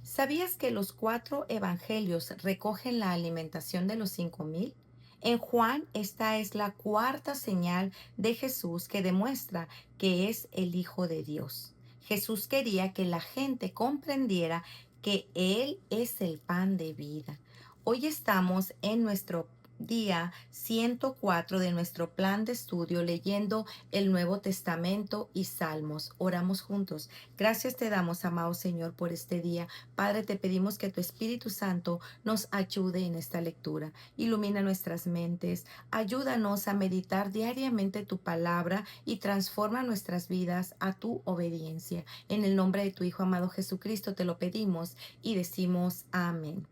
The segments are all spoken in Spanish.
¿Sabías que los cuatro evangelios recogen la alimentación de los 5,000? En Juan, esta es la cuarta señal de Jesús que demuestra que es el Hijo de Dios. Jesús quería que la gente comprendiera que Él es el pan de vida. Hoy estamos en nuestro día 104 de nuestro plan de estudio leyendo el Nuevo Testamento y Salmos. Oramos juntos. Gracias te damos, amado Señor, por este día. Padre, te pedimos que tu Espíritu Santo nos ayude en esta lectura. Ilumina nuestras mentes, ayúdanos a meditar diariamente tu palabra y transforma nuestras vidas a tu obediencia. En el nombre de tu Hijo amado Jesucristo te lo pedimos y decimos amén.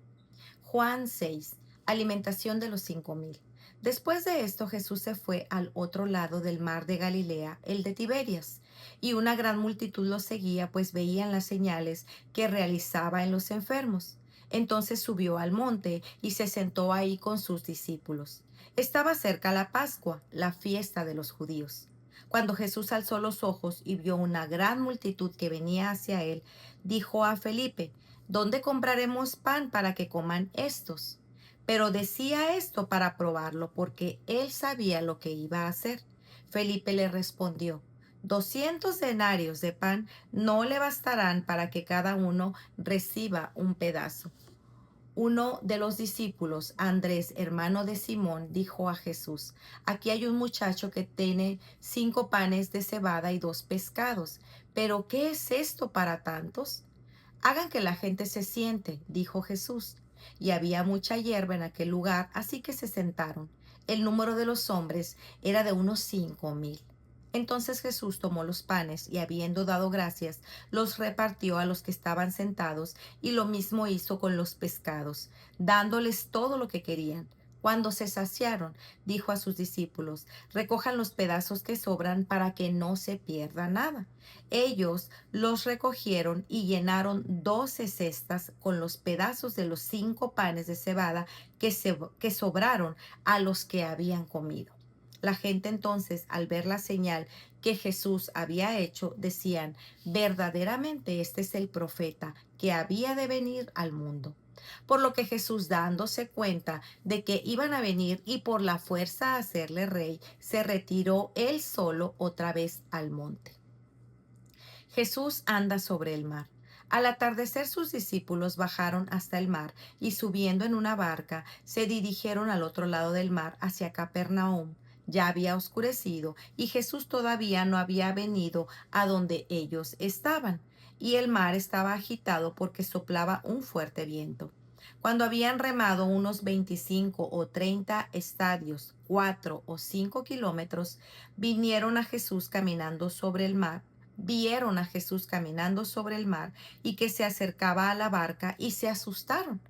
Juan 6. Alimentación de los 5,000. Después de esto, Jesús se fue al otro lado del mar de Galilea, el de Tiberias, y una gran multitud lo seguía, pues veían las señales que realizaba en los enfermos. Entonces subió al monte y se sentó ahí con sus discípulos. Estaba cerca la Pascua, la fiesta de los judíos. Cuando Jesús alzó los ojos y vio una gran multitud que venía hacia él, dijo a Felipe: ¿Dónde compraremos pan para que coman estos? Pero decía esto para probarlo, porque él sabía lo que iba a hacer. Felipe le respondió: 200 denarios de pan no le bastarán para que cada uno reciba un pedazo. Uno de los discípulos, Andrés, hermano de Simón, dijo a Jesús: Aquí hay un muchacho que tiene 5 panes de cebada y 2 pescados. ¿Pero qué es esto para tantos? Hagan que la gente se siente, dijo Jesús. Y había mucha hierba en aquel lugar, así que se sentaron. El número de los hombres era de unos 5,000. Entonces Jesús tomó los panes y, habiendo dado gracias, los repartió a los que estaban sentados, y lo mismo hizo con los pescados, dándoles todo lo que querían. Cuando se saciaron, dijo a sus discípulos: Recojan los pedazos que sobran para que no se pierda nada. Ellos los recogieron y llenaron 12 cestas con los pedazos de los 5 panes de cebada que sobraron a los que habían comido. La gente entonces, al ver la señal que Jesús había hecho, decían: verdaderamente este es el profeta que había de venir al mundo. Por lo que Jesús, dándose cuenta de que iban a venir y por la fuerza a hacerle rey, se retiró él solo otra vez al monte. Jesús anda sobre el mar. Al atardecer sus discípulos bajaron hasta el mar y, subiendo en una barca, se dirigieron al otro lado del mar, hacia Capernaum. Ya había oscurecido y Jesús todavía no había venido a donde ellos estaban, y el mar estaba agitado porque soplaba un fuerte viento. Cuando habían remado unos 25 o 30 estadios, 4 o 5 kilómetros, vinieron a Jesús caminando sobre el mar vieron a Jesús caminando sobre el mar y que se acercaba a la barca, y se asustaron.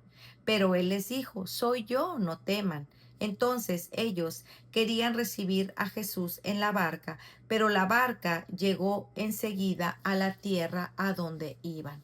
Pero él les dijo: Soy yo, no teman. Entonces ellos querían recibir a Jesús en la barca, pero la barca llegó enseguida a la tierra a donde iban.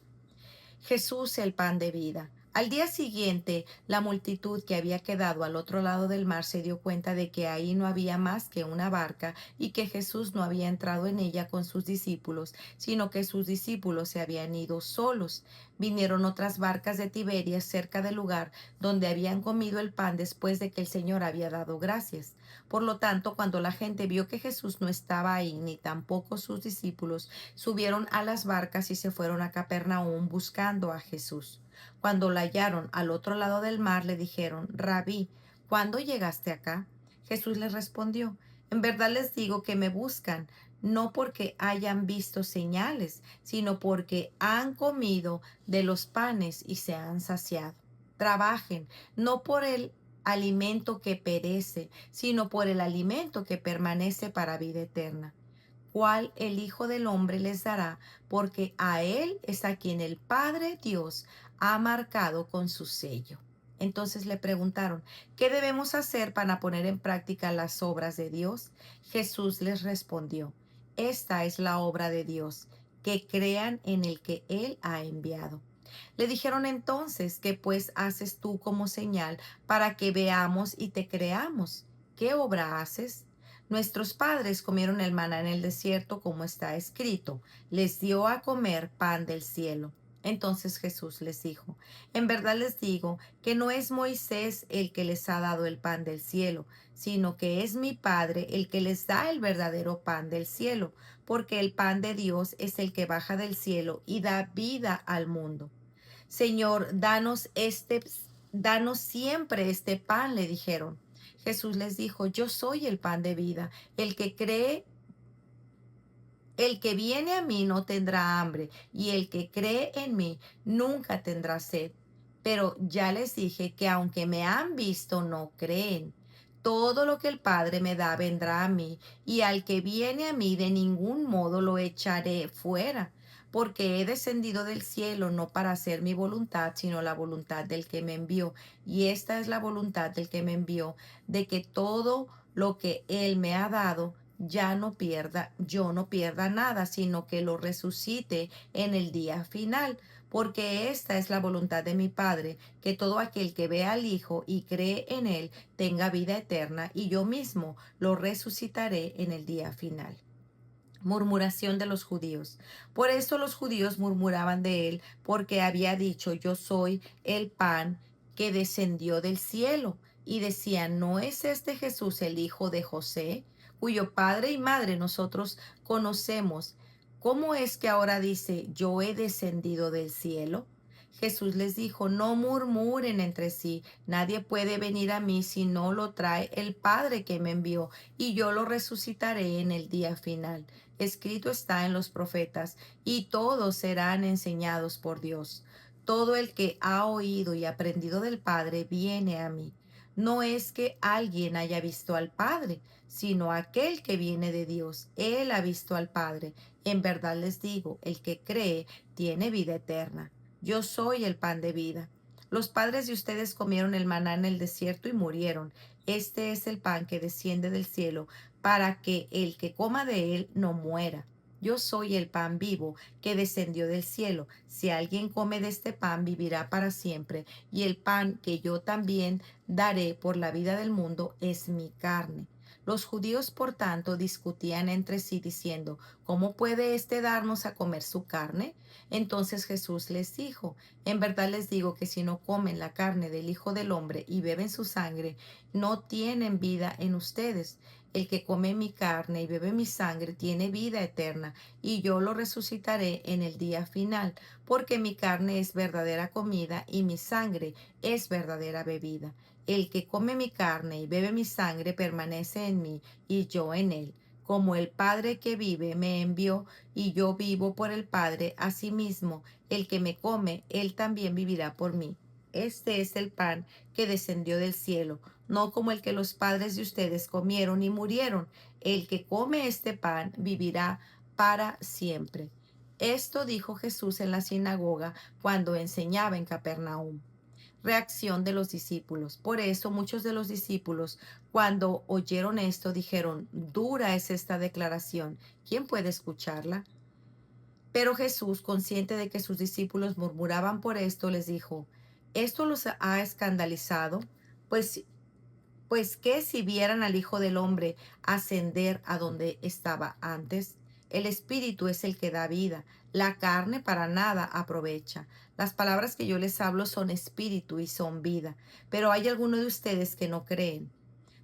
Jesús, el pan de vida. Al día siguiente, la multitud que había quedado al otro lado del mar se dio cuenta de que ahí no había más que una barca, y que Jesús no había entrado en ella con sus discípulos, sino que sus discípulos se habían ido solos. Vinieron otras barcas de Tiberias cerca del lugar donde habían comido el pan después de que el Señor había dado gracias. Por lo tanto, cuando la gente vio que Jesús no estaba ahí, ni tampoco sus discípulos, subieron a las barcas y se fueron a Capernaum buscando a Jesús. Cuando lo hallaron al otro lado del mar, le dijeron: Rabí, ¿cuándo llegaste acá? Jesús les respondió: En verdad les digo que me buscan, no porque hayan visto señales, sino porque han comido de los panes y se han saciado. Trabajen, no por el alimento que perece, sino por el alimento que permanece para vida eterna, cual el Hijo del Hombre les dará, porque a él es a quien el Padre Dios ha marcado con su sello. Entonces le preguntaron: ¿Qué debemos hacer para poner en práctica las obras de Dios? Jesús les respondió: Esta es la obra de Dios, que crean en el que Él ha enviado. Le dijeron entonces: ¿Qué pues haces tú como señal para que veamos y te creamos? ¿Qué obra haces? Nuestros padres comieron el maná en el desierto, como está escrito: les dio a comer pan del cielo. Entonces Jesús les dijo, en verdad les digo que no es Moisés el que les ha dado el pan del cielo, sino que es mi Padre el que les da el verdadero pan del cielo, porque el pan de Dios es el que baja del cielo y da vida al mundo. Señor, danos siempre este pan, le dijeron. Jesús les dijo, yo soy el pan de vida. El que viene a mí no tendrá hambre, y el que cree en mí nunca tendrá sed. Pero ya les dije que aunque me han visto, no creen. Todo lo que el Padre me da vendrá a mí, y al que viene a mí de ningún modo lo echaré fuera, porque he descendido del cielo no para hacer mi voluntad, sino la voluntad del que me envió. Y esta es la voluntad del que me envió, de que todo lo que él me ha dado, yo no pierda nada, sino que lo resucite en el día final, porque esta es la voluntad de mi Padre, que todo aquel que ve al Hijo y cree en él tenga vida eterna, y yo mismo lo resucitaré en el día final. Murmuración de los judíos. Por eso los judíos murmuraban de él, porque había dicho, yo soy el pan que descendió del cielo. Y decían, ¿no es este Jesús el hijo de José, cuyo padre y madre nosotros conocemos? ¿Cómo es que ahora dice, yo he descendido del cielo? Jesús les dijo, no murmuren entre sí, nadie puede venir a mí si no lo trae el Padre que me envió, y yo lo resucitaré en el día final. Escrito está en los profetas, y todos serán enseñados por Dios. Todo el que ha oído y aprendido del Padre viene a mí. No es que alguien haya visto al Padre, sino aquel que viene de Dios. Él ha visto al Padre. En verdad les digo, el que cree tiene vida eterna. Yo soy el pan de vida. Los padres de ustedes comieron el maná en el desierto y murieron. Este es el pan que desciende del cielo para que el que coma de él no muera. Yo soy el pan vivo que descendió del cielo. Si alguien come de este pan, vivirá para siempre. Y el pan que yo también daré por la vida del mundo es mi carne. Los judíos, por tanto, discutían entre sí diciendo, ¿cómo puede éste darnos a comer su carne? Entonces Jesús les dijo, en verdad les digo que si no comen la carne del Hijo del Hombre y beben su sangre, no tienen vida en ustedes. El que come mi carne y bebe mi sangre tiene vida eterna, y yo lo resucitaré en el día final, porque mi carne es verdadera comida y mi sangre es verdadera bebida. El que come mi carne y bebe mi sangre permanece en mí y yo en él. Como el Padre que vive me envió y yo vivo por el Padre, asimismo el que me come, él también vivirá por mí. Este es el pan que descendió del cielo, no como el que los padres de ustedes comieron y murieron. El que come este pan vivirá para siempre. Esto dijo Jesús en la sinagoga cuando enseñaba en Capernaum. Reacción de los discípulos. Por eso muchos de los discípulos, cuando oyeron esto, dijeron, dura es esta declaración. ¿Quién puede escucharla? Pero Jesús, consciente de que sus discípulos murmuraban por esto, les dijo, ¿esto los ha escandalizado? Pues pues que si vieran al Hijo del Hombre ascender a donde estaba antes, el Espíritu es el que da vida, la carne para nada aprovecha. Las palabras que yo les hablo son espíritu y son vida, pero hay algunos de ustedes que no creen.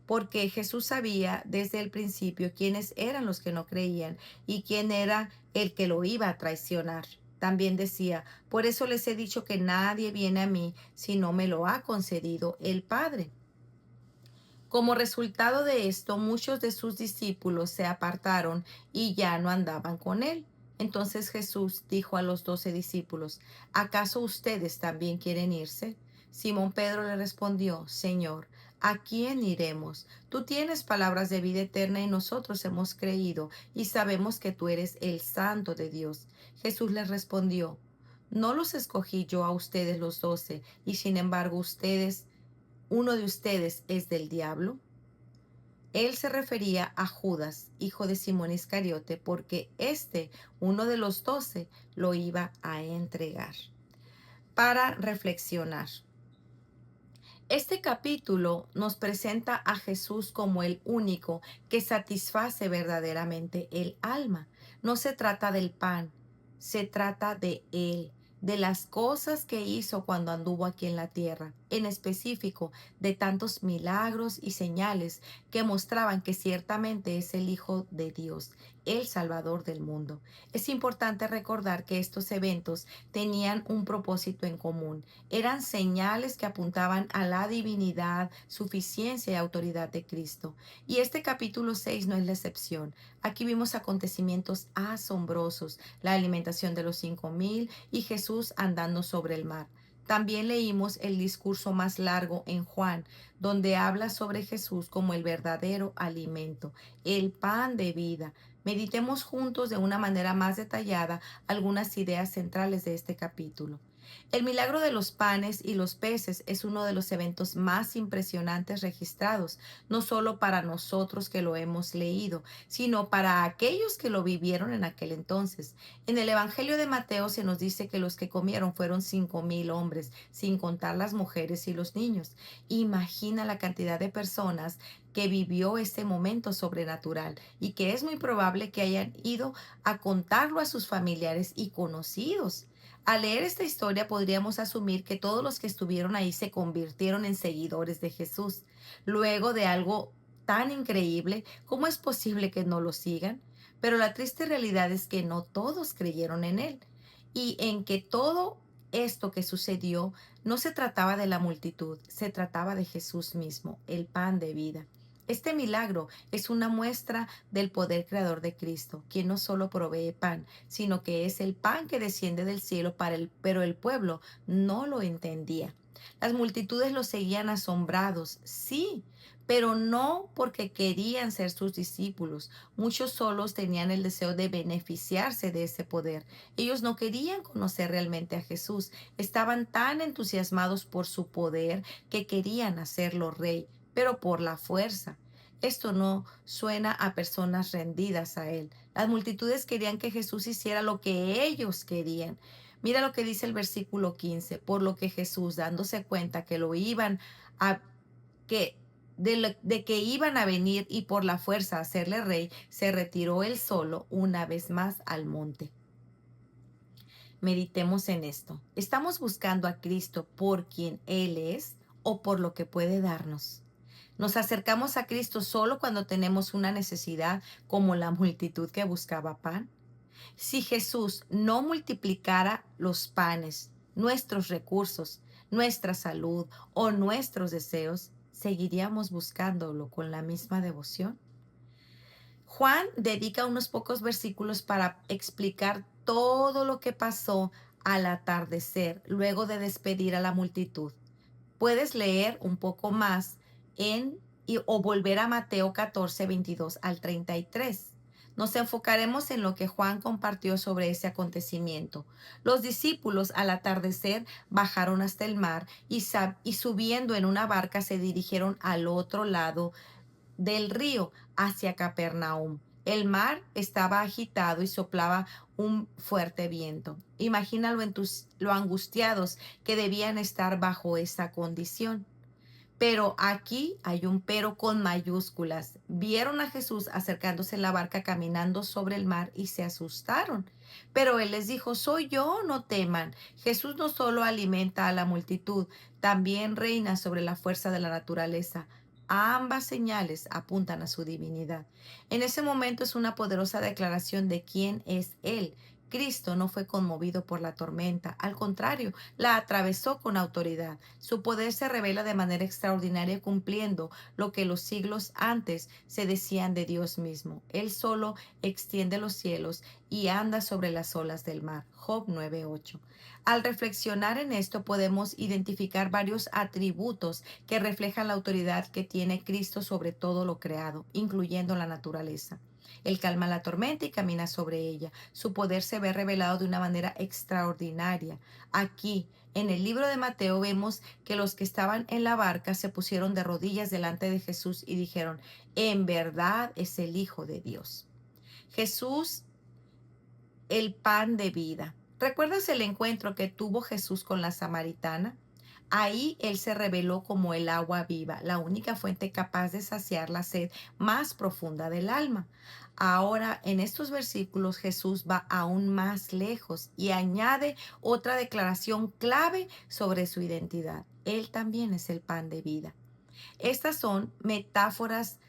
Porque Jesús sabía desde el principio quiénes eran los que no creían y quién era el que lo iba a traicionar. También decía, por eso les he dicho que nadie viene a mí si no me lo ha concedido el Padre. Como resultado de esto, muchos de sus discípulos se apartaron y ya no andaban con él. Entonces Jesús dijo a los 12 discípulos, ¿acaso ustedes también quieren irse? Simón Pedro le respondió, Señor, ¿a quién iremos? Tú tienes palabras de vida eterna y nosotros hemos creído y sabemos que tú eres el Santo de Dios. Jesús les respondió, ¿no los escogí yo a ustedes los 12 y sin embargo uno de ustedes es del diablo? Él se refería a Judas, hijo de Simón Iscariote, porque uno de los 12, lo iba a entregar. Para reflexionar. Este capítulo nos presenta a Jesús como el único que satisface verdaderamente el alma. No se trata del pan, se trata de Él. de las cosas que hizo cuando anduvo aquí en la tierra, en específico de tantos milagros y señales que mostraban que ciertamente es el Hijo de Dios, el Salvador del mundo. Es importante recordar que estos eventos tenían un propósito en común. Eran señales que apuntaban a la divinidad, suficiencia y autoridad de Cristo. Y este capítulo 6 no es la excepción. Aquí vimos acontecimientos asombrosos, la alimentación de los 5,000 y Jesús andando sobre el mar. También leímos el discurso más largo en Juan, donde habla sobre Jesús como el verdadero alimento, el pan de vida. Meditemos juntos de una manera más detallada algunas ideas centrales de este capítulo. El milagro de los panes y los peces es uno de los eventos más impresionantes registrados, no solo para nosotros que lo hemos leído, sino para aquellos que lo vivieron en aquel entonces. En el Evangelio de Mateo se nos dice que los que comieron fueron 5,000 hombres, sin contar las mujeres y los niños. Imagina la cantidad de personas que vivió este momento sobrenatural y que es muy probable que hayan ido a contarlo a sus familiares y conocidos. Al leer esta historia podríamos asumir que todos los que estuvieron ahí se convirtieron en seguidores de Jesús. Luego de algo tan increíble, ¿cómo es posible que no lo sigan? Pero la triste realidad es que no todos creyeron en él y en que todo esto que sucedió no se trataba de la multitud, se trataba de Jesús mismo, el pan de vida. Este milagro es una muestra del poder creador de Cristo, quien no solo provee pan, sino que es el pan que desciende del cielo pero el pueblo no lo entendía. Las multitudes lo seguían asombrados, sí, pero no porque querían ser sus discípulos. Muchos solos tenían el deseo de beneficiarse de ese poder. Ellos no querían conocer realmente a Jesús. Estaban tan entusiasmados por su poder que querían hacerlo rey, pero por la fuerza. Esto no suena a personas rendidas a él. Las multitudes querían que Jesús hiciera lo que ellos querían. Mira lo que dice el versículo 15, por lo que Jesús, dándose cuenta que lo iban a que de que iban a venir y por la fuerza a hacerle rey, se retiró él solo una vez más al monte. Meditemos en esto. ¿Estamos buscando a Cristo por quien Él es o por lo que puede darnos? Nos acercamos a Cristo solo cuando tenemos una necesidad, como la multitud que buscaba pan. Si Jesús no multiplicara los panes, nuestros recursos, nuestra salud o nuestros deseos, ¿seguiríamos buscándolo con la misma devoción? Juan dedica unos pocos versículos para explicar todo lo que pasó al atardecer, luego de despedir a la multitud. Puedes leer un poco más o volver a Mateo 14, 22 al 33. Nos enfocaremos en lo que Juan compartió sobre ese acontecimiento. Los discípulos al atardecer bajaron hasta el mar y subiendo en una barca se dirigieron al otro lado del río hacia Capernaum. El mar estaba agitado y soplaba un fuerte viento. Imagina lo angustiados que debían estar bajo esa condición. Pero aquí hay un pero con mayúsculas. Vieron a Jesús acercándose en la barca caminando sobre el mar y se asustaron. Pero él les dijo, soy yo, no teman. Jesús no solo alimenta a la multitud, también reina sobre la fuerza de la naturaleza. Ambas señales apuntan a su divinidad. En ese momento es una poderosa declaración de quién es Él. Cristo no fue conmovido por la tormenta, al contrario, la atravesó con autoridad. Su poder se revela de manera extraordinaria cumpliendo lo que los siglos antes se decían de Dios mismo. Él solo extiende los cielos y anda sobre las olas del mar. Job 9:8. Al reflexionar en esto podemos identificar varios atributos que reflejan la autoridad que tiene Cristo sobre todo lo creado, incluyendo la naturaleza. Él calma la tormenta y camina sobre ella. Su poder se ve revelado de una manera extraordinaria. Aquí, en el libro de Mateo, vemos que los que estaban en la barca se pusieron de rodillas delante de Jesús y dijeron, en verdad es el Hijo de Dios. Jesús, el pan de vida. ¿Recuerdas el encuentro que tuvo Jesús con la samaritana? Ahí Él se reveló como el agua viva, la única fuente capaz de saciar la sed más profunda del alma. Ahora, en estos versículos, Jesús va aún más lejos y añade otra declaración clave sobre su identidad. Él también es el pan de vida. Estas son metáforas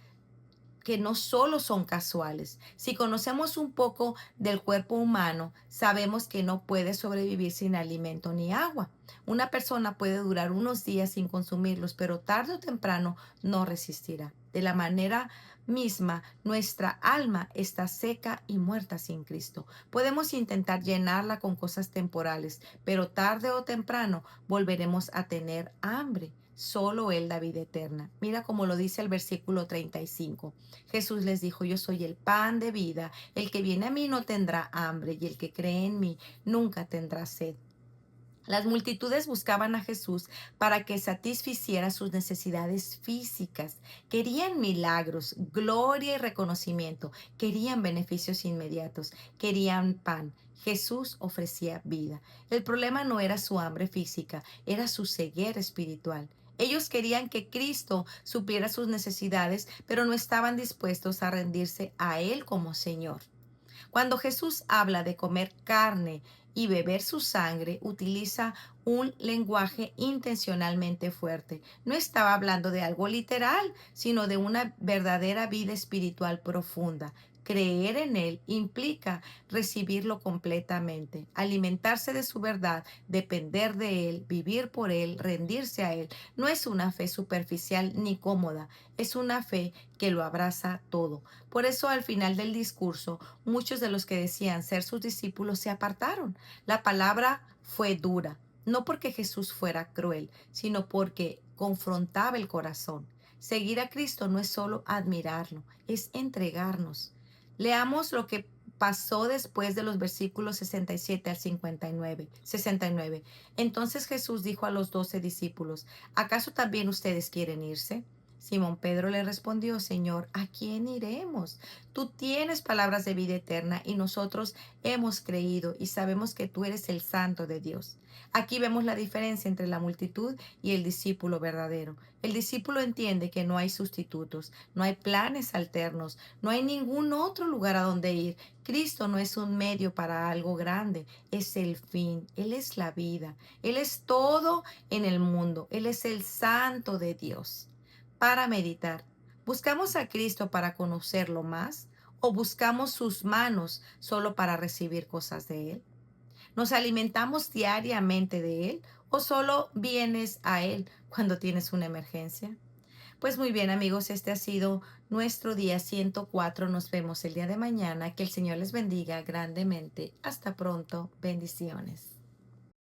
que no solo son casuales. Si conocemos un poco del cuerpo humano, sabemos que no puede sobrevivir sin alimento ni agua. Una persona puede durar unos días sin consumirlos, pero tarde o temprano no resistirá. De la manera misma, nuestra alma está seca y muerta sin Cristo. Podemos intentar llenarla con cosas temporales, pero tarde o temprano volveremos a tener hambre. Solo Él da vida eterna. Mira como lo dice el versículo 35. Jesús les dijo, yo soy el pan de vida, el que viene a mí no tendrá hambre y el que cree en mí nunca tendrá sed. Las multitudes buscaban a Jesús para que satisficiera sus necesidades físicas. Querían milagros, gloria y reconocimiento. Querían beneficios inmediatos. Querían pan. Jesús ofrecía vida. El problema no era su hambre física, era su ceguera espiritual. Ellos querían que Cristo supliera sus necesidades, pero no estaban dispuestos a rendirse a Él como Señor. Cuando Jesús habla de comer carne y beber su sangre, utiliza un lenguaje intencionalmente fuerte. No estaba hablando de algo literal, sino de una verdadera vida espiritual profunda. Creer en Él implica recibirlo completamente, alimentarse de su verdad, depender de Él, vivir por Él, rendirse a Él. No es una fe superficial ni cómoda, es una fe que lo abraza todo. Por eso al final del discurso, muchos de los que decían ser sus discípulos se apartaron. La palabra fue dura, no porque Jesús fuera cruel, sino porque confrontaba el corazón. Seguir a Cristo no es solo admirarlo, es entregarnos. Leamos lo que pasó después de los versículos 67 al 59. 69. Entonces Jesús dijo a los 12 discípulos, ¿acaso también ustedes quieren irse? Simón Pedro le respondió, Señor, ¿a quién iremos? Tú tienes palabras de vida eterna y nosotros hemos creído y sabemos que tú eres el Santo de Dios. Aquí vemos la diferencia entre la multitud y el discípulo verdadero. El discípulo entiende que no hay sustitutos, no hay planes alternos, no hay ningún otro lugar a donde ir. Cristo no es un medio para algo grande, es el fin, Él es la vida, Él es todo en el mundo, Él es el Santo de Dios. Para meditar, ¿buscamos a Cristo para conocerlo más o buscamos sus manos solo para recibir cosas de Él? ¿Nos alimentamos diariamente de Él o solo vienes a Él cuando tienes una emergencia? Pues muy bien amigos, este ha sido nuestro día 104. Nos vemos el día de mañana. Que el Señor les bendiga grandemente. Hasta pronto. Bendiciones.